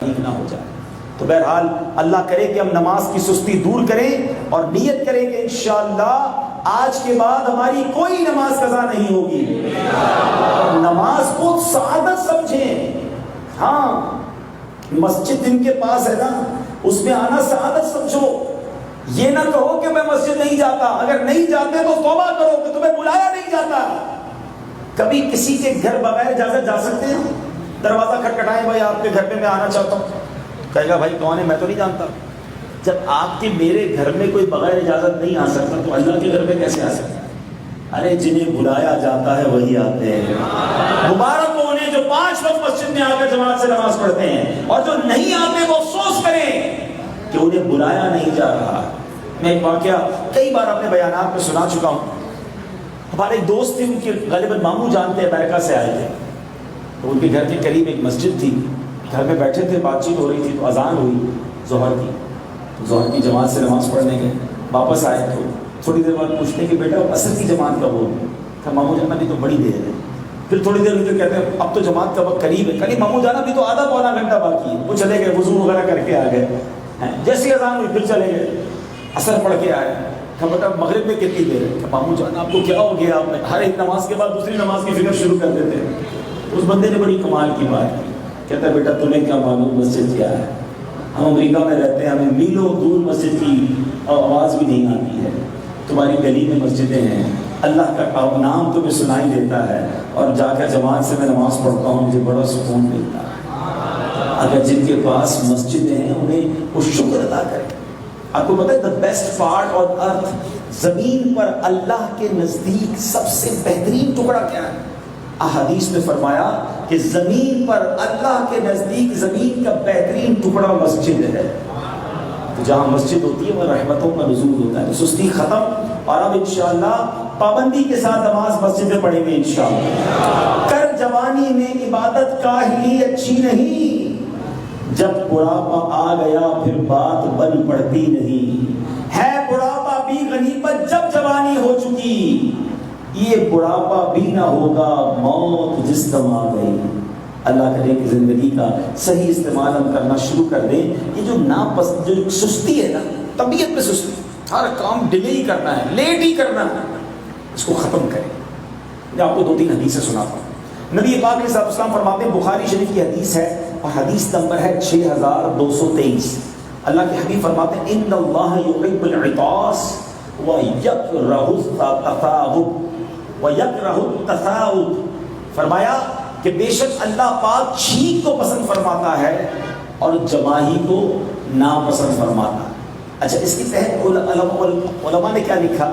نہ ہو جائے. تو بہرحال اللہ کرے کہ ہم نماز کی سستی دور کریں اور نیت کریں کہ انشاءاللہ آج کے بعد ہماری کوئی نماز قضا نہیں ہوگی. اور نماز کو سعادت سمجھیں. ہاں مسجد جن کے پاس ہے نا اس میں آنا سعادت سمجھو. یہ نہ کہو کہ میں مسجد نہیں جاتا. اگر نہیں جاتے تو توبہ کرو کہ تمہیں بلایا نہیں جاتا. کبھی کسی کے گھر بغیر اجازت جا سکتے ہیں؟ دروازہ کھٹکھٹائیں بھائی آپ کے گھر میں میں آنا چاہتا ہوں. کہے گا بھائی کون ہے میں تو نہیں جانتا. جب آپ کے میرے گھر میں کوئی بغیر اجازت نہیں آ سکتا تو اللہ کے گھر میں کیسے آ سکتا؟ ارے جنہیں بلایا جاتا ہے وہی آتے ہیں. مبارک ہو انہیں جو 5 وقت مسجد میں آ کر جماعت سے نماز پڑھتے ہیں, اور جو نہیں آتے وہ افسوس کریں کہ انہیں بلایا نہیں جا رہا. میں ایک واقعہ کئی بار اپنے بیانات میں سنا چکا ہوں. ہمارے ایک دوست تھے, ان کے غالباً ماموں جانتے ہیں, امریکہ سے آئے تھے. تو ان کے گھر کے قریب ایک مسجد تھی. گھر میں بیٹھے تھے, بات چیت ہو رہی تھی, تو اذان ہوئی ظہر کی. ظہر کی جماعت سے نماز پڑھنے گئے. واپس آئے تو تھوڑی دیر بعد پوچھتے کہ بیٹا عصر کی جماعت کب ہوگی؟ کہ ماموں جان ابھی تو بڑی دیر ہے. پھر تھوڑی دیر ہوئی کہتے ہیں اب تو جماعت کا وقت قریب ہے. کہ ماموں جان ابھی تو آدھا پونا گھنٹہ باقی ہے. وہ چلے گئے, وضو وغیرہ کر کے آ گئے. جیسی اذان ہوئی پھر چلے گئے, عصر پڑھ کے آئے. کہ بیٹا مغرب میں کتنی دیر ہے؟ کہ ماموں جان آپ کو کیا ہو گیا, آپ نے ہر ایک نماز کے بعد دوسری نماز کی فکر شروع کر دیتے ہیں. اس بندے نے بڑی کمال کی بات کی. کہتا ہے بیٹا تمہیں کیا معلوم مسجد کیا ہے؟ ہم امریکہ میں رہتے ہیں, ہمیں میلوں دور مسجد کی آواز بھی نہیں آتی ہے. تمہاری گلی میں مسجدیں ہیں, اللہ کا نام تمہیں سنائی دیتا ہے, اور جا کر جماعت سے میں نماز پڑھتا ہوں, مجھے بڑا سکون ملتا ہے. اگر جن کے پاس مسجدیں ہیں انہیں وہ شکر ادا کریں. آپ کو پتہ ہے the best part on earth, زمین پر اللہ کے نزدیک سب سے بہترین ٹکڑا کیا ہے؟ احادیث میں فرمایا کہ زمین پر اللہ کے نزدیک زمین کا بہترین ٹکڑا مسجد ہے. تو جہاں مسجد ہوتی ہے وہ رحمتوں کا نزول ہوتا ہے. تو سستی ختم, اور اب انشاءاللہ پابندی کے ساتھ نماز مسجد میں پڑھیں گے انشاءاللہ. کر جوانی میں عبادت کاہلی اچھی نہیں, جب بڑھاپا آ گیا پھر بات بن پڑتی نہیں. ہے بڑھاپا بھی غنیمت جب جوانی ہو چکی, یہ بڑھاپا بھی نہ ہوگا موت جس دم آ گئی. اللہ کرے کہ زندگی کا صحیح استعمال ہم کرنا شروع کر دیں. یہ جو سستی ہے نا, طبیعت میں سستی, ہر کام ڈیلے ہی کرنا ہے, لیٹ ہی کرنا ہے, اس کو ختم کریں. میں آپ کو 2-3 حدیثیں سناتا ہوں. نبی پاک علیہ الصلوۃ والسلام فرماتے ہیں, بخاری شریف کی حدیث ہے اور حدیث نمبر ہے 6223. اللہ کے حبیب فرماتے ہیں ان اللہ یحب العطاس ویکرہ التثاؤب. فرمایا کہ بے شک اللہ پاک چھینک کو پسند فرماتا ہے اور جماہی کو ناپسند فرماتا ہے. اچھا, اس کی تحت علماء نے کیا لکھا؟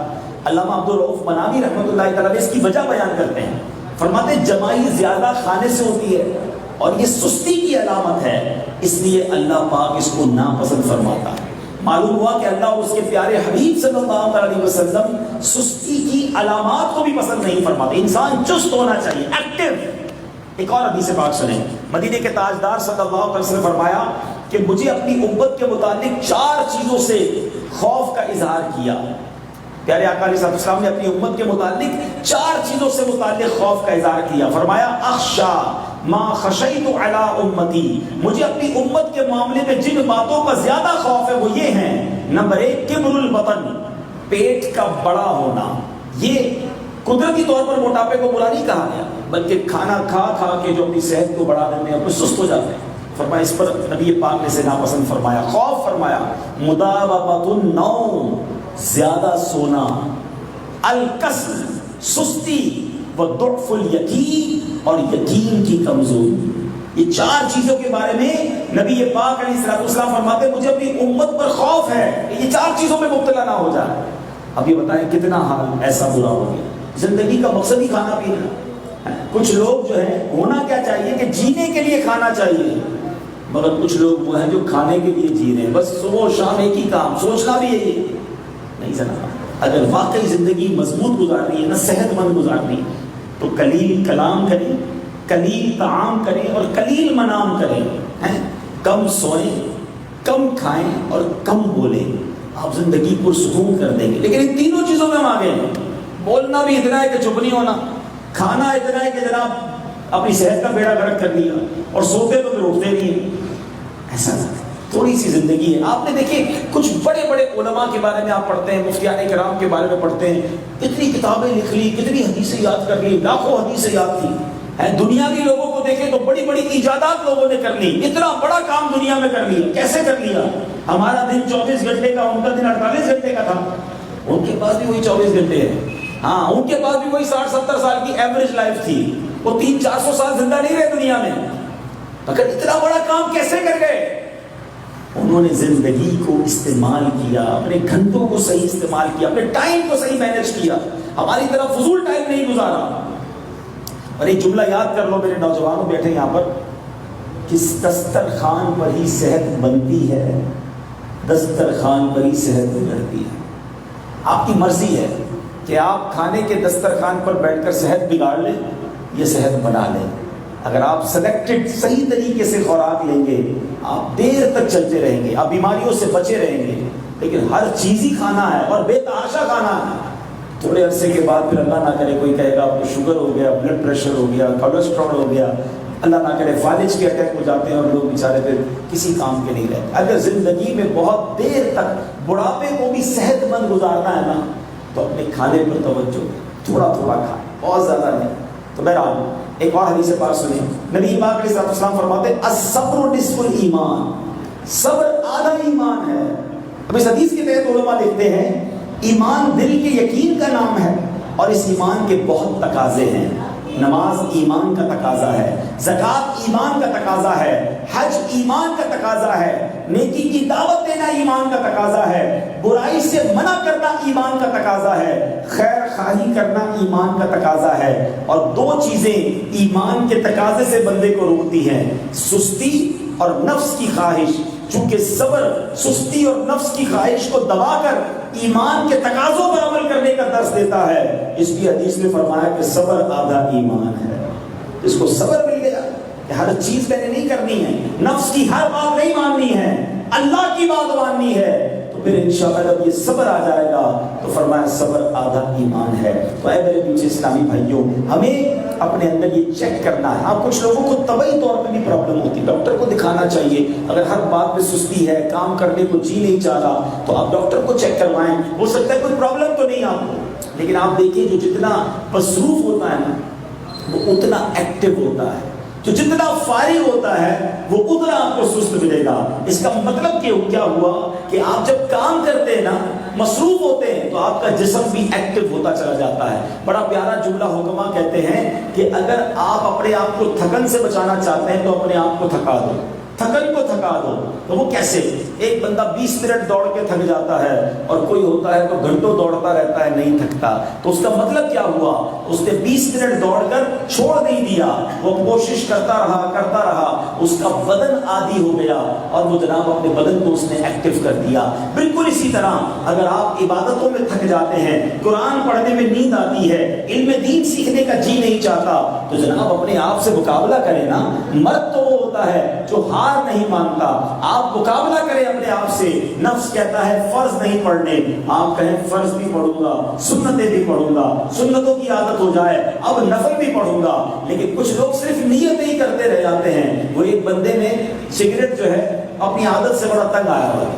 علامہ عبدالرؤف مناوی رحمۃ اللہ تعالیٰ اس کی وجہ بیان کرتے ہیں. فرماتے ہیں جماعی زیادہ کھانے سے ہوتی ہے اور یہ سستی کی علامت ہے, اس لیے اللہ پاک اس کو ناپسند فرماتا ہے. معلوم ہوا کہ اللہ اور اس کے پیارے حبیب صلی اللہ علیہ وسلم سستی کی علامات کو بھی پسند نہیں فرماتے. انسان چست ہونا چاہیے, ایکٹیو. ایک اور حدیث پاک سنیں. مدینے کے تاجدار صلی اللہ علیہ وسلم نے فرمایا کہ مجھے اپنی امت کے متعلق 4 چیزوں سے خوف کا اظہار کیا. پیارے آقا علیہ السلام نے اپنی امت کے متعلق 4 چیزوں سے متعلق خوف کا اظہار کیا. فرمایا اخشا ما خشیت علی امتی, مجھے اپنی امت کے معاملے میں جن باتوں کا زیادہ خوف ہے وہ یہ ہیں. نمبر 1 کبر البطن, پیٹ کا بڑا ہونا. یہ قدرتی طور پر موٹاپے کو برا نہیں کہا گیا, بلکہ کھانا کھا کھا کے جو اپنی صحت کو بڑھا دیتے ہیں, اپنے سست ہو جاتے ہیں. فرمایا اس پر نبی پاک نے اسے ناپسند فرمایا. خوف فرمایا مداومۃ النوم, زیادہ سونا. الکسل, سستی. وضعف الیقین, اور یقین کی کمزوری. یہ 4 چیزوں کے بارے میں نبی پاک علیہ السلام فرماتے ہیں مجھے اپنی امت پر خوف ہے یہ 4 چیزوں میں مبتلا نہ ہو جائے. اب یہ بتائیں کتنا حال ایسا برا ہو گیا. زندگی کا مقصد ہی کھانا پینا. کچھ لوگ جو ہے ہونا کیا چاہیے کہ جینے کے لیے کھانا چاہیے, مگر کچھ لوگ وہ ہیں جو کھانے کے لیے جی رہے ہیں. بس صبح و شام ایک ہی کام, سوچنا بھی یہی نہیں جناب. اگر واقعی زندگی مضبوط گزارنی ہے نا, صحت مند گزارنی ہے, تو قلیل کلام کریں, قلیل طعام کریں اور قلیل منام کریں. کم سوئیں, کم کھائیں اور کم بولیں. آپ زندگی پرسکون کر دیں گے. لیکن ان تینوں چیزوں میں ہم آگے ہیں. بولنا بھی اتنا ہے کہ چپ نہیں ہونا, کھانا اتنا ہے کہ جناب اپنی صحت کا بیڑا گرک کر لیا, اور سوتے تو پھر اٹھتے نہیں ہیں. ایسا تھوڑی سی زندگی ہے. آپ نے دیکھیں کچھ بڑے بڑے علماء کے بارے میں آپ پڑھتے ہیں, مفتیان کرام کے بارے میں پڑھتے ہیں, اتنی کتابیں لکھ لی, کتنی حدیثیں یاد کر لی, لاکھوں حدیثیں یاد تھی. دنیاوی لوگوں کو دیکھیں تو بڑی بڑی ایجادات لوگوں نے کر لی, اتنا بڑا کام دنیا میں کر لیا. کیسے کر لیا؟ ہمارا دن 24 گھنٹے کا, ان کا دن 48 گھنٹے کا تھا. ان کے پاس بھی وہی 24 گھنٹے ہیں. ہاں, ان کے پاس بھی وہی 60-70 سال کی ایوریج لائف تھی. وہ 300-400 سال زندہ نہیں رہے دنیا میں, مگر اتنا بڑا کام کیسے کر گئے؟ انہوں نے زندگی کو استعمال کیا, اپنے گھنٹوں کو صحیح استعمال کیا, اپنے ٹائم کو صحیح مینج کیا, ہماری طرح فضول ٹائم نہیں گزارا. اور ایک جملہ یاد کر لو میرے نوجوانوں بیٹھے یہاں پر, کس دسترخوان پر ہی صحت بنتی ہے, دسترخوان پر ہی صحت بگڑتی ہے. آپ کی مرضی ہے کہ آپ کھانے کے دسترخوان پر بیٹھ کر صحت بگاڑ لیں یا صحت بنا لیں. اگر آپ سلیکٹڈ صحیح طریقے سے خوراک لیں گے, آپ دیر تک چلتے رہیں گے, آپ بیماریوں سے بچے رہیں گے. لیکن ہر چیز ہی کھانا ہے اور بے تحاشا کھانا ہے, تھوڑے عرصے کے بعد پھر اللہ نہ کرے کوئی کہے گا آپ کو شوگر ہو گیا, بلڈ پریشر ہو گیا, کولیسٹرول ہو گیا, اللہ نہ کرے فالج کے اٹیک ہو جاتے ہیں اور لوگ بیچارے پھر کسی کام کے نہیں رہتے. اگر زندگی میں بہت دیر تک بڑھاپے کو بھی صحت مند گزارنا ہے نا, تو اپنے کھانے پر توجہ, تھوڑا تھوڑا کھائیں, بہت زیادہ نہیں. تو بہرحال ایک اور حدیث پاک سنیں, نبی پاک علیہ السلام فرماتے ہیں الصبر نصف الایمان, صبر آدھا ایمان ہے. اب اس حدیث کے تحت علماء لکھتے ہیں ایمان دل کے یقین کا نام ہے اور اس ایمان کے بہت تقاضے ہیں. نماز ایمان کا تقاضا ہے, زکوٰۃ ایمان کا تقاضا ہے, حج ایمان کا تقاضا ہے, نیکی کی دعوت دینا ایمان کا تقاضا ہے, برائی سے منع کرنا ایمان کا تقاضا ہے, خیر خواہی کرنا ایمان کا تقاضا ہے. اور دو چیزیں ایمان کے تقاضے سے بندے کو روکتی ہیں, سستی اور نفس کی خواہش. چونکہ صبر سستی اور نفس کی خواہش کو دبا کر ایمان کے تقاضوں پر عمل کرنے کا درس دیتا ہے. اس لیے حدیث میں فرمایا کہ صبر آدھا ایمان ہے. اس کو صبر مل گیا کہ ہر چیز میں نے نہیں کرنی ہے, نفس کی ہر بات نہیں ماننی ہے, اللہ کی بات ماننی ہے, تو پھر انشاءاللہ جب یہ صبر آ جائے گا تو فرمایا صبر آدھا ایمان ہے. تو اے میرے پیچھے اسلامی بھائیوں, ہمیں اپنے اندر یہ چیک کرنا ہے. آپ کچھ لوگوں کو طبعی طور پہ بھی پرابلم ہوتی ہے, ڈاکٹر کو دکھانا چاہیے. اگر ہر بات پہ سستی ہے, کام کرنے کو جی نہیں چاہ رہا, تو آپ ڈاکٹر کو چیک کروائیں. ہو سکتا ہے کوئی پرابلم تو نہیں آپ کو, لیکن آپ دیکھیں جو جتنا مصروف ہوتا ہے نا وہ اتنا ایکٹیو ہوتا ہے, جو جتنا فارغ ہوتا ہے وہ اتنا آپ کو سست ملے گا. اس کا مطلب کیا ہوا کہ آپ جب کام کرتے ہیں نا, مصروف ہوتے ہیں, تو آپ کا جسم بھی ایکٹیو ہوتا چلا جاتا ہے. بڑا پیارا جملہ حکما کہتے ہیں کہ اگر آپ اپنے آپ کو تھکن سے بچانا چاہتے ہیں تو اپنے آپ کو تھکا دو, تھکن کو تھکا دو. تو وہ کیسے؟ ایک بندہ 20 منٹ دوڑ کے تھک جاتا ہے اور کوئی ہوتا ہے تو گھنٹوں دوڑتا رہتا ہے, نہیں تھکتا. تو اس کا مطلب کیا ہوا؟ اس نے 20 منٹ دوڑ کر چھوڑ نہیں دیا, وہ کوشش کرتا رہا, اس کا بدن عادی ہو گیا اور وہ جناب اپنے بدن کو اس نے ایکٹیو کر دیا. بالکل اسی طرح اگر آپ عبادتوں میں تھک جاتے ہیں, قرآن پڑھنے میں نیند آتی ہے, علم دین سیکھنے کا جی نہیں چاہتا, تو جناب اپنے آپ سے مقابلہ کریں نا. مرد تو وہ ہوتا ہے جو ہار نہیں مانتا. آپ مقابلہ کریں اپنے آپ سے. نفس کہتا ہے فرض نہیں پڑھنے, آپ کہیں فرض بھی پڑھوں گا, سنتیں بھی پڑھوں گا, سنتوں کی عادت ہو جائے اب نفل بھی پڑھوں گا. لیکن کچھ لوگ صرف نیت ہی کرتے رہ جاتے ہیں. وہ ایک بندے نے سگریٹ جو ہے اپنی عادت سے بڑا تنگ آیا ہوا,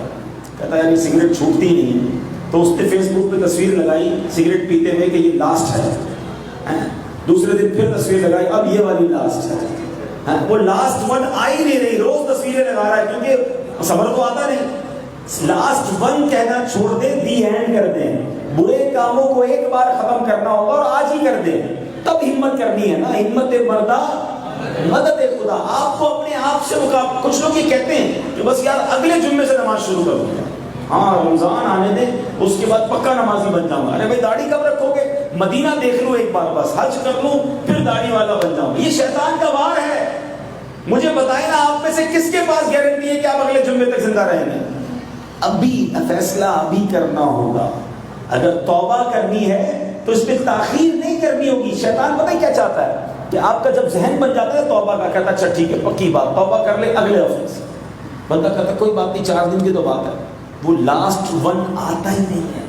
کہتا ہے یعنی سگریٹ چھوٹتی نہیں ہے, تو اس نے فیس بک پہ تصویر لگائی سگریٹ پیتے ہوئے کہ یہ لاسٹ ہے. دوسرے دن پھر تصویر لگائی, اب یہ والی لاسٹ ہے. وہ لاسٹ ون آ ہی نہیں رہی, روز تصویریں لگا رہا ہے کیونکہ صبر تو آتا نہیں. لاسٹ ون کہنا چھوڑ دیں, دی اینڈ کر دیں. برے کاموں کو ایک بار ختم کرنا ہوگا اور آج ہی کر دیں, تب ہمت کرنی ہے نا. ہمت مردہ مدد خدا. آپ کو اپنے آپ سے مقابلہ. کچھ لوگ یہ کہتے ہیں کہ بس یار اگلے جمعے سے نماز شروع کروں گا, ہاں رمضان آنے دیں اس کے بعد پکا نمازی بن جاؤں گا. ارے بھائی داڑھی کب رکھو گے؟ مدینہ دیکھ لوں ایک بار, بس حج کر لوں پھر داڑھی والا بن جاؤں. یہ شیطان کا وار ہے. مجھے بتائیں نا آپ میں سے کس کے پاس گارنٹی ہے کہ آپ اگلے جمعے تک زندہ رہیں گے؟ ابھی فیصلہ ابھی کرنا ہوگا. اگر توبہ کرنی ہے تو اس پہ تاخیر نہیں کرنی ہوگی. شیطان پتہ کیا چاہتا ہے کہ آپ کا جب ذہن بن جاتا ہے توبہ کا, کہتا ہے اچھا ٹھیک ہے پکی بات, توبہ کر لے اگلے ہفتے سے. بندہ کہتا ہے کوئی بات نہیں 4 دن کی تو بات ہے. وہ لاسٹ ون آتا ہی نہیں ہے.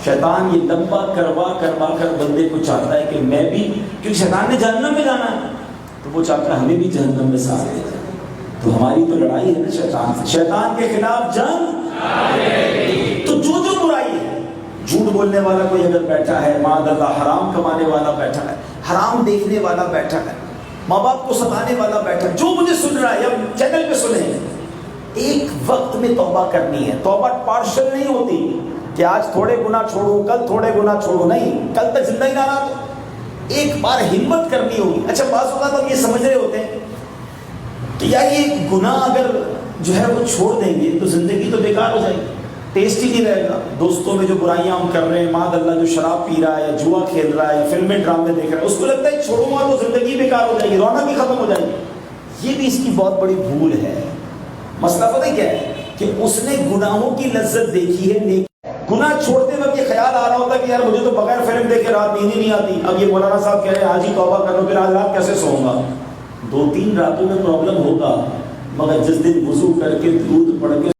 شیطان یہ لمبا کروا کر بندے کو چاہتا ہے کہ میں بھی, کیونکہ شیطان نے جہنم میں جانا ہے تو وہ چاہتا ہے ہمیں بھی جہنم میں ساتھ لے جائے. تو ہماری تو لڑائی ہے نا شیطان سے، شیطان کے خلاف جنگ۔ تو جو برائی ہے، جھوٹ بولنے والا کوئی اگر بیٹھا ہے، معاذ اللہ حرام کمانے والا بیٹھا ہے، حرام دیکھنے والا بیٹھا ہے، ماں باپ کو ستانے والا بیٹھا ہے، جو مجھے سن رہا ہے یا چینل پہ سنیں، ایک وقت میں توبہ کرنی ہے۔ توبہ پارشل نہیں ہوتی کہ آج تھوڑے گناہ چھوڑوں کل تھوڑے گناہ چھوڑوں، نہیں، کل تک زندگی نہ رہا تو ایک بار ہمت کرنی ہوگی۔ اچھا بعض اوقات ہم یہ سمجھ رہے ہوتے ہیں کہ یار یہ گناہ اگر جو ہے وہ چھوڑ دیں گے تو زندگی تو بیکار ہو جائے گی، ٹیسٹ ہی نہیں رہے گا۔ دوستوں میں جو برائیاں ہم کر رہے ہیں، معاذ اللہ جو شراب پی رہا ہے یا جوا کھیل رہا ہے یا فلمیں ڈرامے دیکھ رہا ہے، اس کو لگتا ہے چھوڑوں گا تو زندگی بیکار ہو جائے گی، رونق بھی ختم ہو جائے گی۔ یہ بھی اس کی بہت بڑی بھول ہے۔ مسئلہ پتہ کیا ہے کہ اس نے گناہوں کی لذت دیکھی ہے، نیکی گناہ چھوڑتے وقت یہ خیال آ رہا ہوتا کہ یار مجھے تو بغیر فلم دیکھے رات نیند ہی نہیں آتی، اب یہ مولانا صاحب کہہ رہے ہیں آج ہی توبہ کر لو، پھر آج رات کیسے سوؤں گا؟ 2-3 راتوں میں پرابلم ہوگا، مگر جس دن وضو کر کے درود پڑھ کے